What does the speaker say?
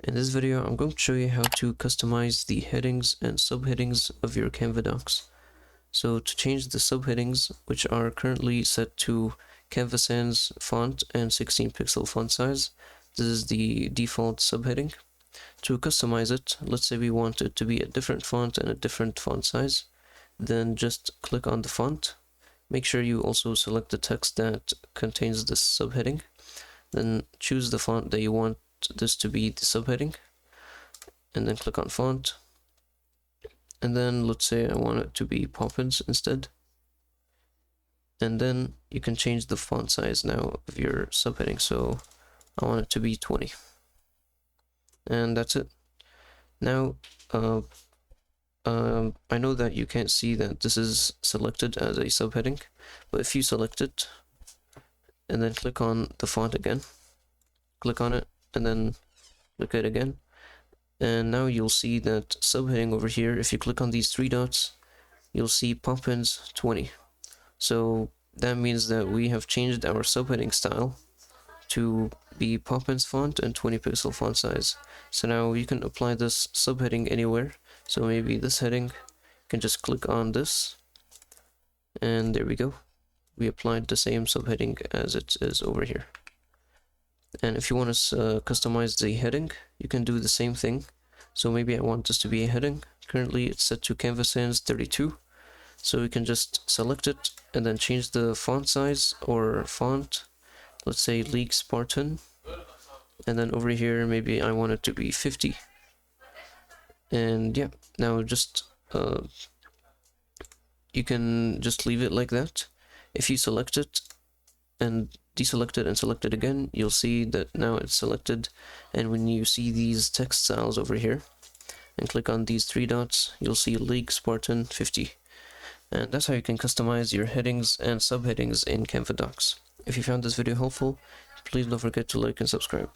In this video, I'm going to show you how to customize the headings and subheadings of your Canva docs. So to change the subheadings, which are currently set to Canva Sans font and 16 pixel font size, this is the default subheading. To customize it, let's say we want it to be a different font and a different font size, then just click on the font. Make sure you also select the text that contains this subheading. Then choose the font that you want this to be the subheading, and then click on font. And then let's say I want it to be Poppins instead. And then you can change the font size now of your subheading. So I want it to be 20. And that's it. Now, I know that you can't see that this is selected as a subheading, but if you select it and then click on the font again, click on it and then click it again, and now you'll see that subheading over here. If you click on these three dots, you'll see Poppins 20. So that means that we have changed our subheading style to be Poppins font and 20 pixel font size. So now you can apply this subheading anywhere. So maybe this heading, you can just click on this, and there we go. We applied the same subheading as it is over here. And if you want to customize the heading, you can do the same thing. So maybe I want this to be a heading. Currently it's set to Canva Sans 32. So we can just select it and then change the font size or font. Let's say League Spartan. And then over here, maybe I want it to be 50. And yeah, now just you can just leave it like that. If you select it and deselect it and select it again, you'll see that now it's selected. And when you see these text styles over here and click on these three dots, you'll see League Spartan 50. And that's how you can customize your headings and subheadings in Canva docs. If you found this video helpful, please don't forget to like and subscribe.